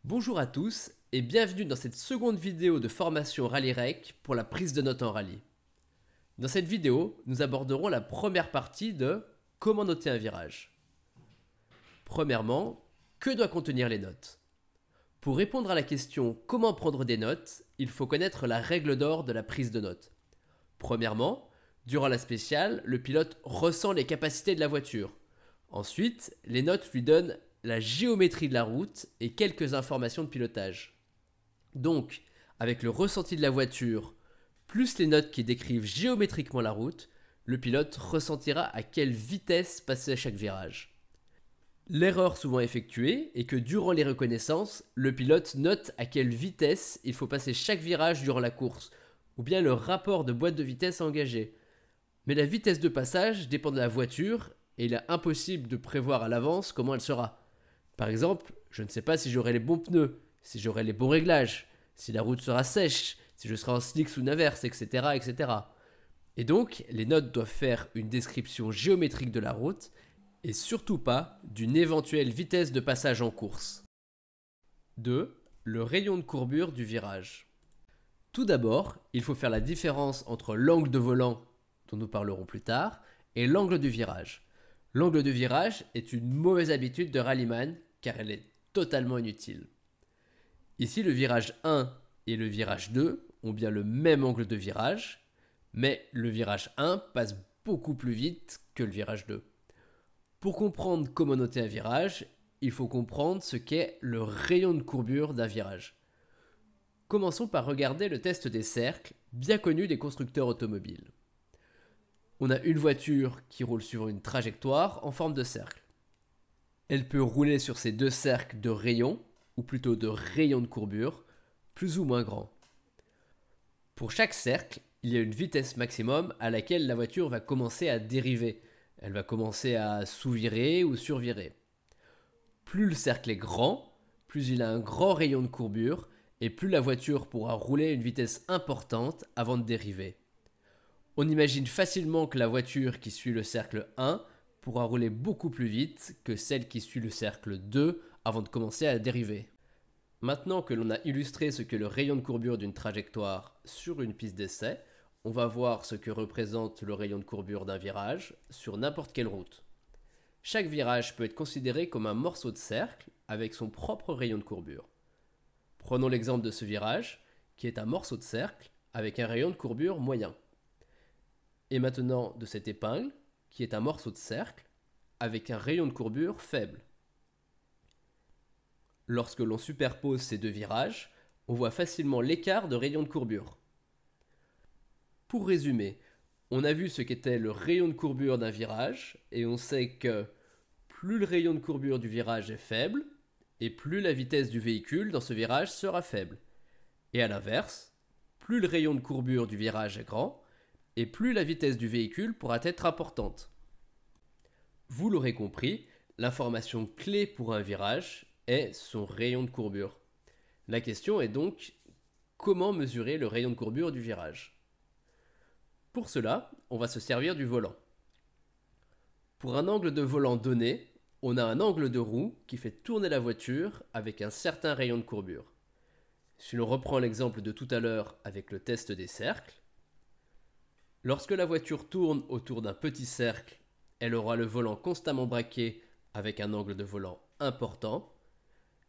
Bonjour à tous et bienvenue dans cette seconde vidéo de formation Rallye-Rec pour la prise de notes en rallye. Dans cette vidéo, nous aborderons la première partie de comment noter un virage. Premièrement, que doivent contenir les notes? Pour répondre à la question comment prendre des notes, il faut connaître la règle d'or de la prise de notes. Premièrement, durant la spéciale, le pilote ressent les capacités de la voiture. Ensuite, les notes lui donnent la géométrie de la route et quelques informations de pilotage. Donc, avec le ressenti de la voiture, plus les notes qui décrivent géométriquement la route, le pilote ressentira à quelle vitesse passer chaque virage. L'erreur souvent effectuée est que durant les reconnaissances, le pilote note à quelle vitesse il faut passer chaque virage durant la course, ou bien le rapport de boîte de vitesse engagé. Mais la vitesse de passage dépend de la voiture et il est impossible de prévoir à l'avance comment elle sera. Par exemple, je ne sais pas si j'aurai les bons pneus, si j'aurai les bons réglages, si la route sera sèche, si je serai en slick ou inverse, etc., etc. Et donc, les notes doivent faire une description géométrique de la route et surtout pas d'une éventuelle vitesse de passage en course. 2. Le rayon de courbure du virage. Tout d'abord, il faut faire la différence entre l'angle de volant, dont nous parlerons plus tard, et l'angle du virage. L'angle de virage est une mauvaise habitude de rallyman car elle est totalement inutile. Ici, le virage 1 et le virage 2 ont bien le même angle de virage, mais le virage 1 passe beaucoup plus vite que le virage 2. Pour comprendre comment noter un virage, il faut comprendre ce qu'est le rayon de courbure d'un virage. Commençons par regarder le test des cercles, bien connu des constructeurs automobiles. On a une voiture qui roule sur une trajectoire en forme de cercle. Elle peut rouler sur ces deux cercles de rayons, ou plutôt de rayons de courbure, plus ou moins grands. Pour chaque cercle, il y a une vitesse maximum à laquelle la voiture va commencer à dériver. Elle va commencer à sous-virer ou survirer. Plus le cercle est grand, plus il a un grand rayon de courbure, et plus la voiture pourra rouler à une vitesse importante avant de dériver. On imagine facilement que la voiture qui suit le cercle 1 pourra rouler beaucoup plus vite que celle qui suit le cercle 2 avant de commencer à dériver. Maintenant que l'on a illustré ce qu'est le rayon de courbure d'une trajectoire sur une piste d'essai, on va voir ce que représente le rayon de courbure d'un virage sur n'importe quelle route. Chaque virage peut être considéré comme un morceau de cercle avec son propre rayon de courbure. Prenons l'exemple de ce virage, qui est un morceau de cercle avec un rayon de courbure moyen. Et maintenant de cette épingle, qui est un morceau de cercle avec un rayon de courbure faible. Lorsque l'on superpose ces deux virages, on voit facilement l'écart de rayon de courbure. Pour résumer, on a vu ce qu'était le rayon de courbure d'un virage et on sait que plus le rayon de courbure du virage est faible et plus la vitesse du véhicule dans ce virage sera faible. Et à l'inverse, plus le rayon de courbure du virage est grand et plus la vitesse du véhicule pourra être importante. Vous l'aurez compris, l'information clé pour un virage est son rayon de courbure. La question est donc comment mesurer le rayon de courbure du virage? Pour cela, on va se servir du volant. Pour un angle de volant donné, on a un angle de roue qui fait tourner la voiture avec un certain rayon de courbure. Si l'on reprend l'exemple de tout à l'heure avec le test des cercles, lorsque la voiture tourne autour d'un petit cercle, elle aura le volant constamment braqué avec un angle de volant important,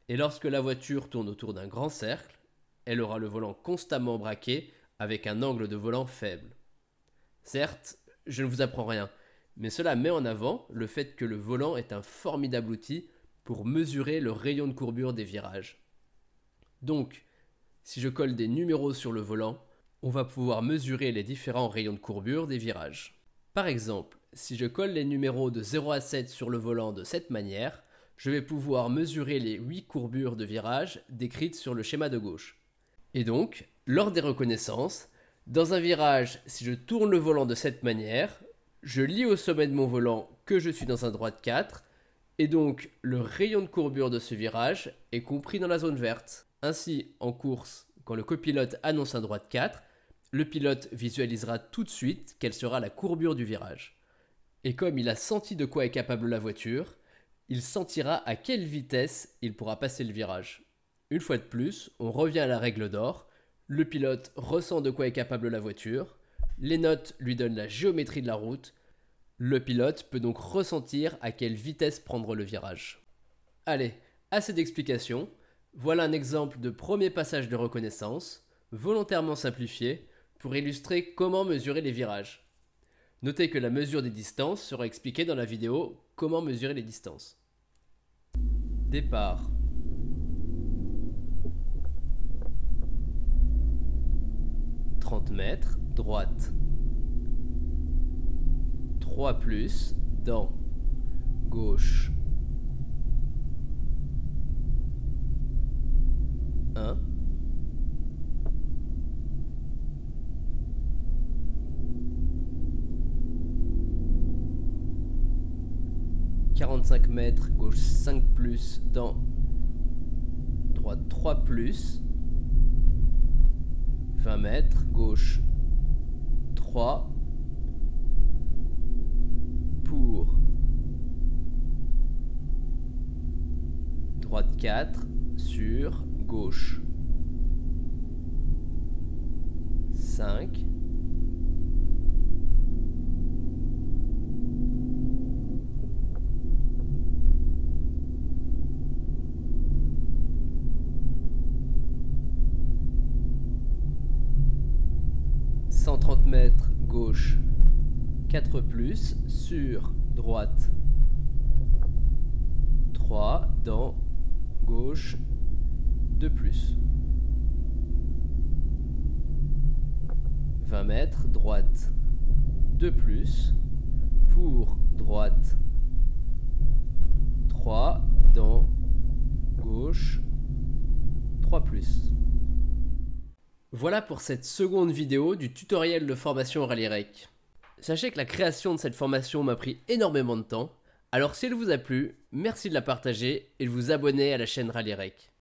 et lorsque la voiture tourne autour d'un grand cercle, elle aura le volant constamment braqué avec un angle de volant faible. Certes, je ne vous apprends rien, mais cela met en avant le fait que le volant est un formidable outil pour mesurer le rayon de courbure des virages. Donc, si je colle des numéros sur le volant, on va pouvoir mesurer les différents rayons de courbure des virages. Par exemple, si je colle les numéros de 0 à 7 sur le volant de cette manière, je vais pouvoir mesurer les 8 courbures de virage décrites sur le schéma de gauche. Et donc, lors des reconnaissances, dans un virage, si je tourne le volant de cette manière, je lis au sommet de mon volant que je suis dans un droite 4, et donc le rayon de courbure de ce virage est compris dans la zone verte. Ainsi, en course, quand le copilote annonce un droite 4, le pilote visualisera tout de suite quelle sera la courbure du virage. Et comme il a senti de quoi est capable la voiture, il sentira à quelle vitesse il pourra passer le virage. Une fois de plus, on revient à la règle d'or. Le pilote ressent de quoi est capable la voiture. Les notes lui donnent la géométrie de la route. Le pilote peut donc ressentir à quelle vitesse prendre le virage. Allez, assez d'explications. Voilà un exemple de premier passage de reconnaissance, volontairement simplifié, pour illustrer comment mesurer les virages. Notez que la mesure des distances sera expliquée dans la vidéo « Comment mesurer les distances ». Départ. « 30 mètres, droite. 3 plus, dans, gauche. 1. 45 mètres, gauche 5 plus, dans, droite 3 plus. 20 mètres, gauche 3 pour, droite 4 sur gauche 5, mètres gauche 4 plus sur droite 3 dans gauche 2 plus. 20 mètres droite 2 plus pour droite 3 dans gauche 3 plus. Voilà pour cette seconde vidéo du tutoriel de formation Rally Rec. Sachez que la création de cette formation m'a pris énormément de temps, alors si elle vous a plu, merci de la partager et de vous abonner à la chaîne Rally Rec.